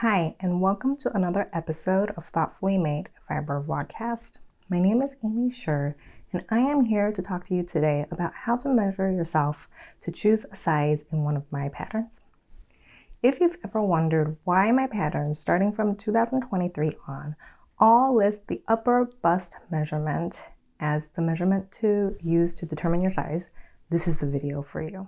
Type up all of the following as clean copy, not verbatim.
Hi, and welcome to another episode of Thoughtfully Made Fiber Vlogcast. My name is Amy Scher, and I am here to talk to you today about how to measure yourself to choose a size in one of my patterns. If you've ever wondered why my patterns, starting from 2023 on, all list the upper bust measurement as the measurement to use to determine your size, this is the video for you.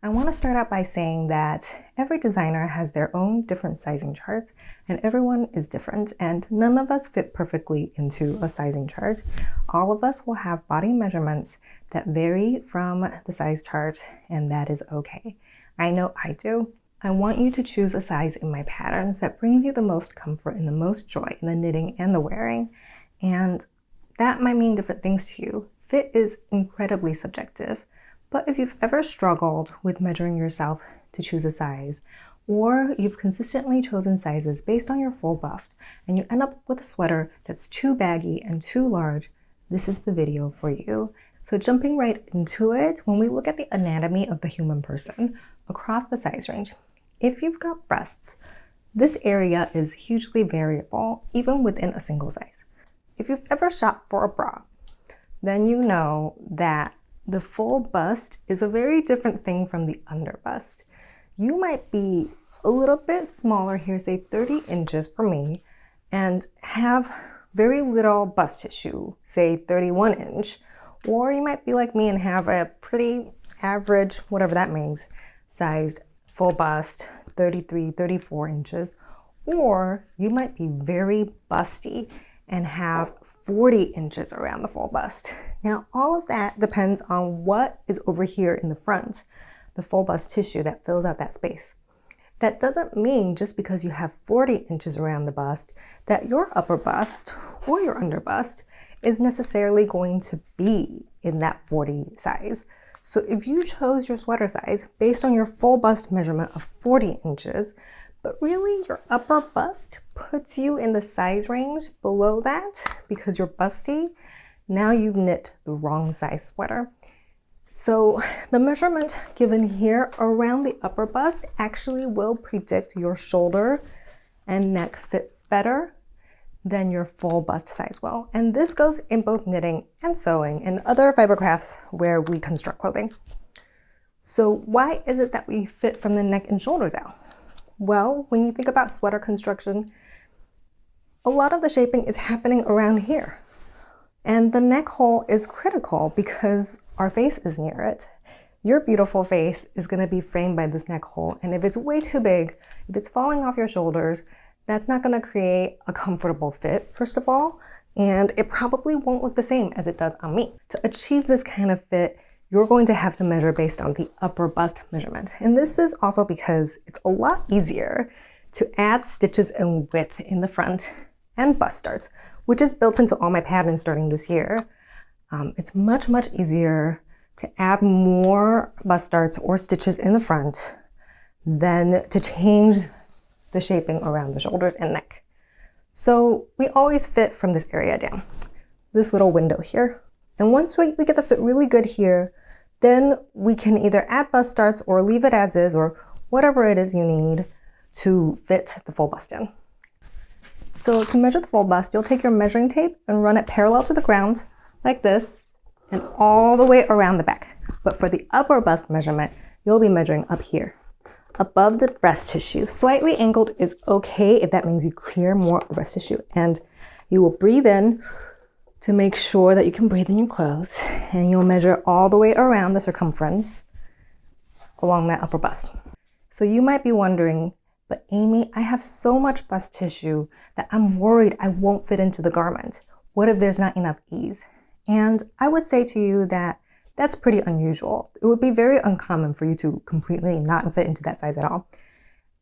I want to start out by saying that every designer has their own different sizing charts, and everyone is different, and none of us fit perfectly into a sizing chart. All of us will have body measurements that vary from the size chart, and that is okay. I know I do. I want you to choose a size in my patterns that brings you the most comfort and the most joy in the knitting and the wearing, and that might mean different things to you. Fit is incredibly subjective. But if you've ever struggled with measuring yourself to choose a size, or you've consistently chosen sizes based on your full bust, and you end up with a sweater that's too baggy and too large, this is the video for you. So jumping right into it, when we look at the anatomy of the human person across the size range, if you've got breasts, this area is hugely variable, even within a single size. If you've ever shopped for a bra, then you know that the full bust is a very different thing from the under bust. You might be a little bit smaller here, say 30 inches for me, and have very little bust tissue, say 31 inch, or you might be like me and have a pretty average, whatever that means, sized full bust, 33, 34 inches, or you might be very busty and have 40 inches around the full bust. Now, all of that depends on what is over here in the front, the full bust tissue that fills out that space. That doesn't mean just because you have 40 inches around the bust that your upper bust or your under bust is necessarily going to be in that 40 size. So if you chose your sweater size based on your full bust measurement of 40 inches, but really your upper bust puts you in the size range below that because you're busty, now you've knit the wrong size sweater. So the measurement given here around the upper bust actually will predict your shoulder and neck fit better than your full bust size will. And this goes in both knitting and sewing and other fiber crafts where we construct clothing. So why is it that we fit from the neck and shoulders out? Well, when you think about sweater construction, a lot of the shaping is happening around here. And the neck hole is critical because our face is near it. Your beautiful face is going to be framed by this neck hole. And if it's way too big, if it's falling off your shoulders, that's not going to create a comfortable fit, first of all. And it probably won't look the same as it does on me. To achieve this kind of fit, you're going to have to measure based on the upper bust measurement. And this is also because it's a lot easier to add stitches and width in the front and bust starts, which is built into all my patterns starting this year. It's much, much easier to add more bust starts or stitches in the front than to change the shaping around the shoulders and neck. So we always fit from this area down, this little window here. And once we get the fit really good here, then we can either add bust starts or leave it as is or whatever it is you need to fit the full bust in. So to measure the full bust, you'll take your measuring tape and run it parallel to the ground like this and all the way around the back. But for the upper bust measurement, you'll be measuring up here, above the breast tissue. Slightly angled is okay if that means you clear more of the breast tissue. And you will breathe in to make sure that you can breathe in your clothes, and you'll measure all the way around the circumference along that upper bust. So you might be wondering, but Amy, I have so much bust tissue that I'm worried I won't fit into the garment. What if there's not enough ease? And I would say to you that that's pretty unusual. It would be very uncommon for you to completely not fit into that size at all.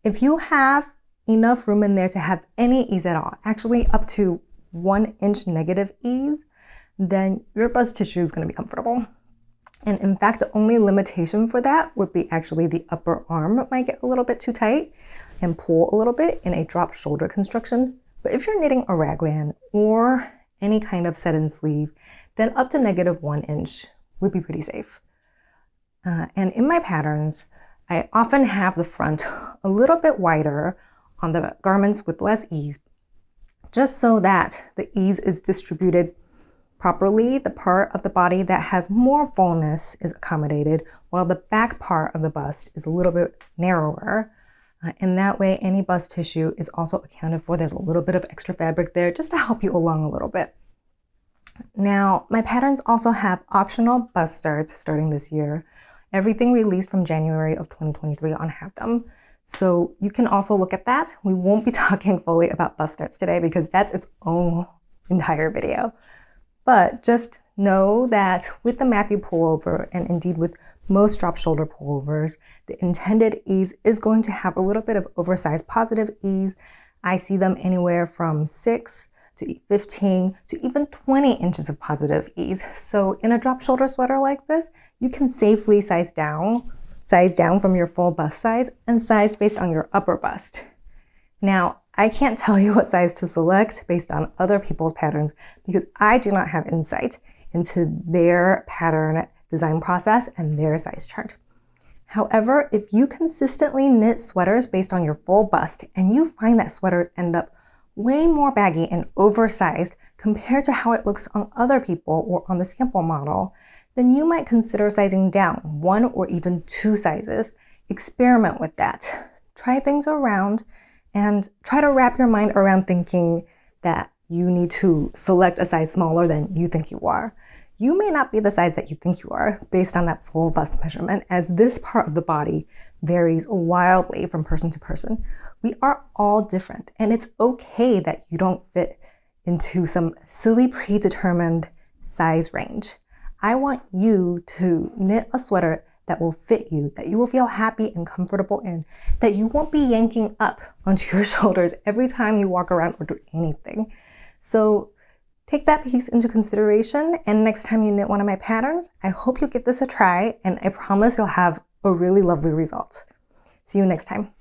If you have enough room in there to have any ease at all, actually up to 1 inch negative ease, then your bust tissue is going to be comfortable. And in fact, the only limitation for that would be actually the upper arm might get a little bit too tight and pull a little bit in a drop shoulder construction. But if you're knitting a raglan or any kind of set-in sleeve, then up to -1 inch would be pretty safe. And in my patterns, I often have the front a little bit wider on the garments with less ease, just so that the ease is distributed properly. The part of the body that has more fullness is accommodated, while the back part of the bust is a little bit narrower. And that way, any bust tissue is also accounted for. There's a little bit of extra fabric there just to help you along a little bit. Now, my patterns also have optional bust starts starting this year. Everything released from January of 2023 on have them. So you can also look at that. We won't be talking fully about bust starts today because that's its own entire video. But just know that with the Matthew Pullover, and indeed with most drop shoulder pullovers, the intended ease is going to have a little bit of oversized positive ease. I see them anywhere from 6 to 15 to even 20 inches of positive ease. So in a drop shoulder sweater like this, you can safely size down from your full bust size and size based on your upper bust. Now, I can't tell you what size to select based on other people's patterns because I do not have insight into their pattern design process and their size chart. However, if you consistently knit sweaters based on your full bust and you find that sweaters end up way more baggy and oversized compared to how it looks on other people or on the sample model, then you might consider sizing down 1 or even 2 sizes. Experiment with that. Try things around and try to wrap your mind around thinking that you need to select a size smaller than you think you are. You may not be the size that you think you are based on that full bust measurement, as this part of the body varies wildly from person to person. We are all different, and it's okay that you don't fit into some silly predetermined size range. I want you to knit a sweater that will fit you, that you will feel happy and comfortable in, that you won't be yanking up onto your shoulders every time you walk around or do anything. So take that piece into consideration, and next time you knit one of my patterns, I hope you'll give this a try, and I promise you'll have a really lovely result. See you next time.